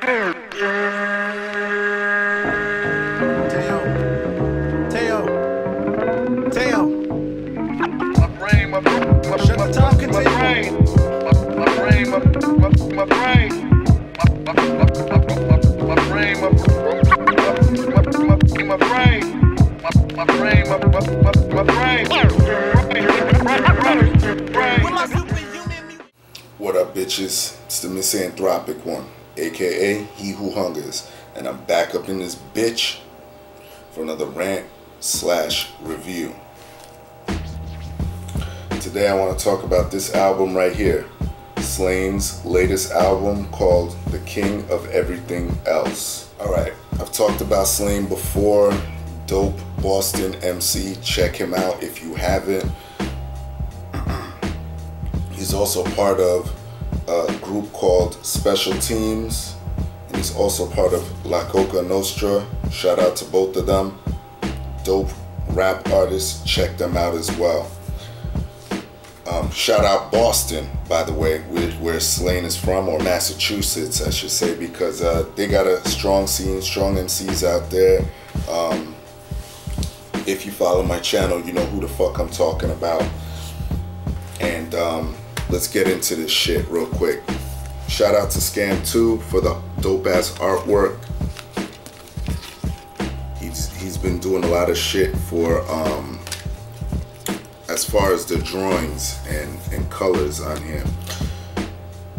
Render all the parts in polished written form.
What up, bitches? It's the misanthropic one, aka He Who Hungers, and I'm back up in this bitch for another rant/review. Today I want to talk about this album right here, Slaine's latest album called The King of Everything Else. Alright, I've talked about Slaine before. Dope Boston MC. Check him out if you haven't. He's also part of a group called Special Teams, and he's also part of La Coca Nostra. Shout out to both of them. Dope rap artists. Check them out as well. Shout out Boston, by the way, where Slaine is from, or Massachusetts, I should say, because they got a strong scene, strong MCs out there. If you follow my channel, you know who the fuck I'm talking about. And let's get into this shit real quick. Shout out to Scam2 for the dope ass artwork. He's been doing a lot of shit for as far as the drawings and colors on here.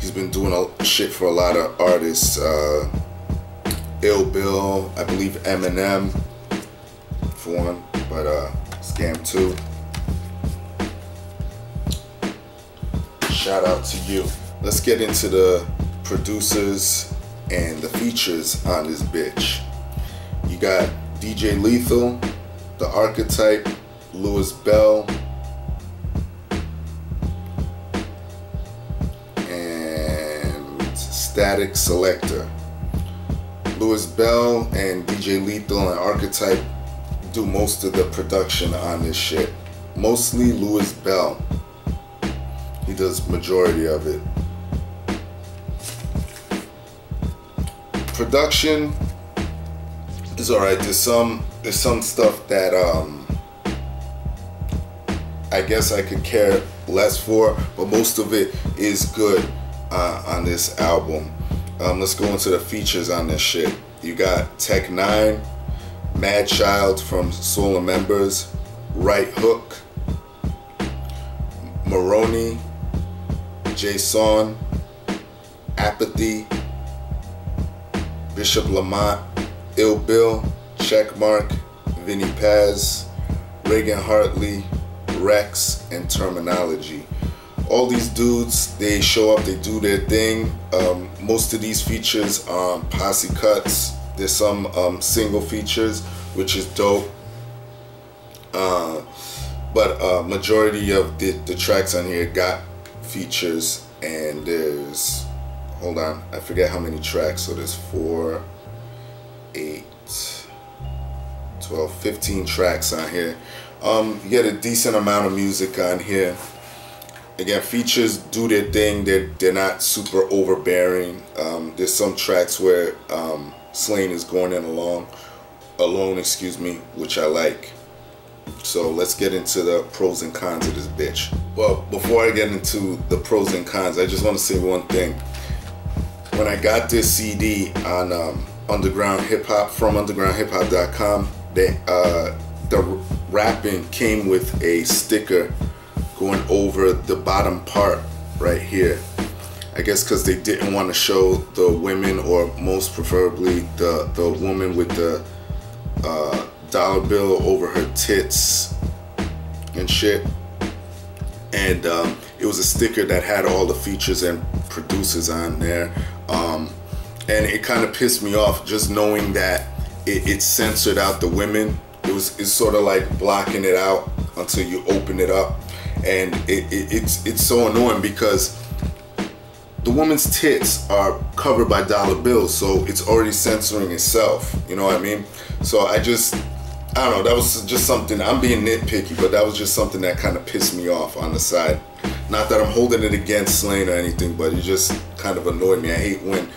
He's been doing shit for a lot of artists. Ill Bill, I believe Eminem for one, but Scam2. Shout out to you. Let's get into the producers and the features on this bitch. You got DJ Lethal, The Archetype, Louis Bell, and Static Selector. Louis Bell and DJ Lethal and Archetype do most of the production on this shit. Mostly Louis Bell. He does majority of it. Production is alright. There's some stuff that I guess I could care less for, but most of it is good on this album. Let's go into the features on this shit. You got Tech 9, Mad Child from Solar Members, Right Hook, Maroney, Jason, Apathy, Bishop Lamont, Ill Bill, Checkmark, Vinny Paz, Reagan Hartley, Rex, and Terminology. All these dudes, they show up, they do their thing. Most of these features are posse cuts. There's some single features, which is dope. But majority of the tracks on here got features, and there's, hold on, I forget how many tracks. So there's 4, 8, 12, 15 tracks on here. You get a decent amount of music on here. Again, features do their thing. They're not super overbearing. There's some tracks where Slaine is going in alone, excuse me, which I like. So let's get into the pros and cons of this bitch. Well, before I get into the pros and cons, I just want to say one thing. When I got this CD on Underground Hip Hop from undergroundhiphop.com, the rapping came with a sticker going over the bottom part right here. I guess because they didn't want to show the women, or most preferably the woman with the dollar bill over her tits and shit. And it was a sticker that had all the features and producers on there. And it kind of pissed me off just knowing that it censored out the women. It's sort of like blocking it out until you open it up. And it's so annoying because the woman's tits are covered by dollar bills, so it's already censoring itself, you know what I mean? So I don't know, that was just something, I'm being nitpicky, but that was just something that kind of pissed me off on the side. Not that I'm holding it against Slaine or anything, but it just kind of annoyed me. I hate when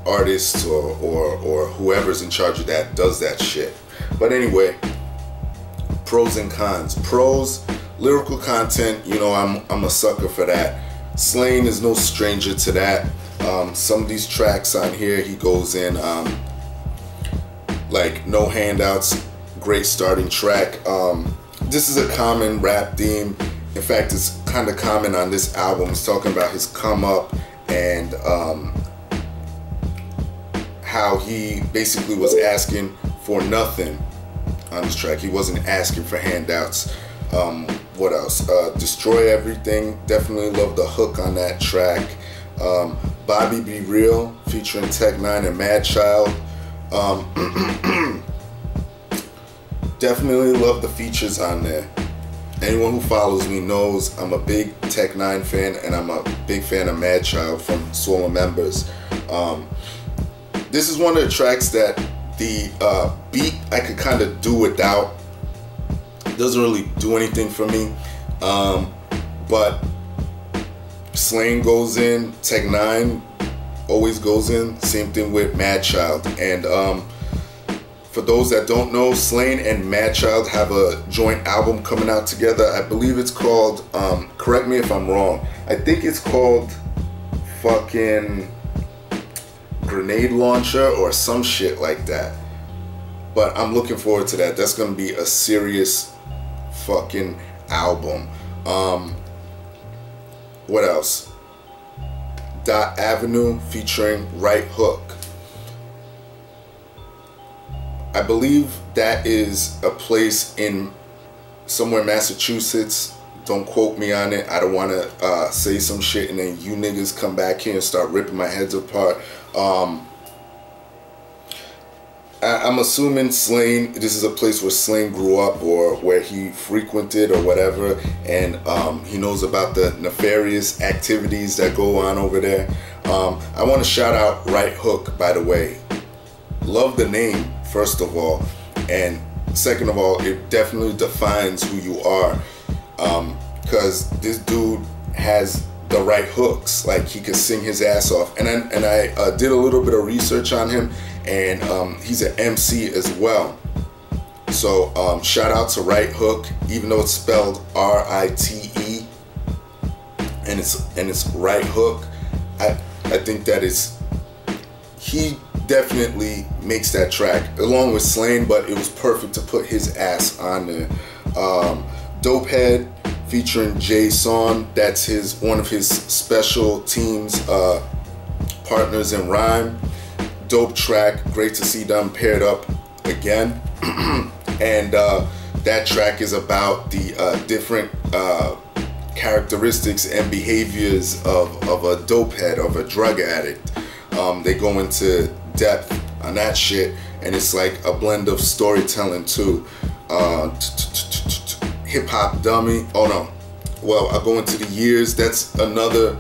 artist or whoever's in charge of that does that shit. But anyway, pros and cons. Pros, lyrical content, you know, I'm a sucker for that. Slaine is no stranger to that. Some of these tracks on here, he goes in like No Handouts, great starting track. This is a common rap theme. In fact, it's kind of common on this album. He's talking about his come up and how he basically was asking for nothing on this track. He wasn't asking for handouts. What else? Destroy Everything. Definitely love the hook on that track. Bobby Be Real featuring Tech 9 and Mad Child. Definitely love the features on there. Anyone who follows me knows I'm a big Tech 9 fan, and I'm a big fan of Mad Child from Swollen Members. This is one of the tracks that the beat I could kind of do without. It doesn't really do anything for me. But Slaine goes in, Tech 9 always goes in, same thing with Mad Child. And for those that don't know, Slaine and Mad Child have a joint album coming out together. I believe it's called, correct me if I'm wrong, I think it's called fucking Grenade Launcher or some shit like that. But I'm looking forward to that. That's gonna be a serious fucking album. What else? Dot Avenue featuring Right Hook. I believe that is a place in somewhere in Massachusetts. Don't quote me on it. I don't want to say some shit and then you niggas come back here and start ripping my heads apart. I'm assuming Slaine, this is a place where Slaine grew up or where he frequented or whatever, and he knows about the nefarious activities that go on over there. I want to shout out Right Hook, by the way. Love the name, first of all, and second of all, it definitely defines who you are, because this dude has the right hooks. Like, he could sing his ass off, and I did a little bit of research on him, and he's an MC as well. So shout out to Right Hook, even though it's spelled R-I-T-E, and it's Right Hook. I think that is, he definitely makes that track along with Slaine, but it was perfect to put his ass on there. Dope Head featuring Jay Son, that's one of his special teams partners in rhyme. Dope track, great to see them paired up again. And that track is about the different characteristics and behaviors of a dope head, of a drug addict. They go into depth on that shit, and it's like a blend of storytelling too. Hip Hop Dummy, oh no, well, I'll go into the years. That's another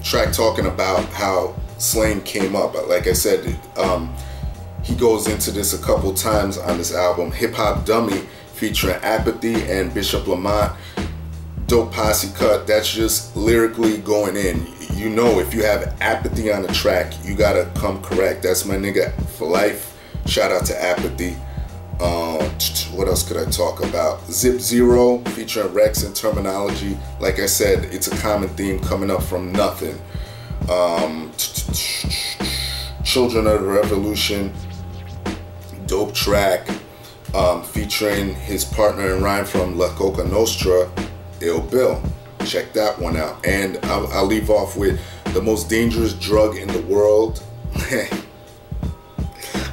track talking about how Slaine came up. Like I said, he goes into this a couple times on this album. Hip Hop Dummy featuring Apathy and Bishop Lamont. Dope posse cut. That's just lyrically going in. You know, if you have Apathy on the track, you gotta come correct. That's my nigga for life. Shout out to Apathy. What else could I talk about? Zip Zero featuring Rex and Terminology. Like I said, it's a common theme coming up from nothing. Children of the Revolution, dope track, featuring his partner in rhyme from La Coca Nostra, Ill Bill. Check that one out. And I'll leave off with the most dangerous drug in the world.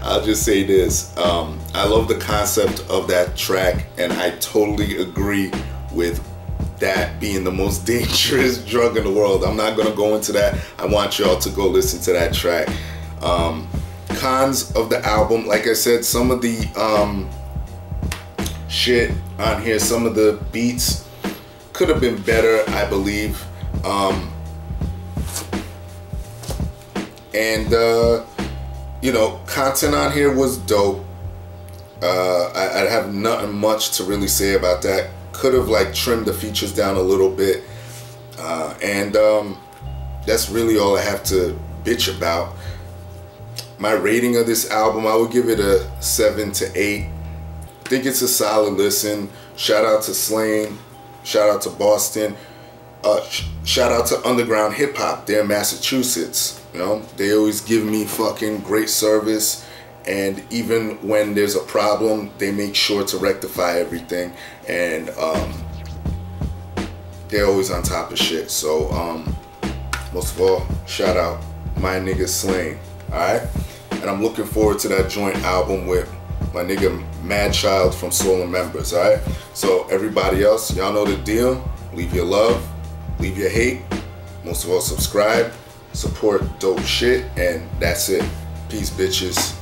I'll just say this, I love the concept of that track, and I totally agree with that being the most dangerous drug in the world. I'm not gonna go into that. I want y'all to go listen to that track. Cons of the album, like I said, some of the shit on here, some of the beats could have been better, I believe. You know, content on here was dope. I have nothing much to really say about that. Could have like trimmed the features down a little bit, and that's really all I have to bitch about. My rating of this album, I would give it a 7 to 8. I think it's a solid listen. Shout out to Slaine. Shout out to Boston. Shout out to Underground Hip Hop. They're in Massachusetts. You know, they always give me fucking great service. And even when there's a problem, they make sure to rectify everything. And they're always on top of shit. So most of all, shout out my nigga Slaine. Alright? And I'm looking forward to that joint album with my nigga Mad Child from Soul and Members. Alright? So everybody else, y'all know the deal. Leave your love, leave your hate. Most of all, subscribe, support dope shit, and that's it. Peace, bitches.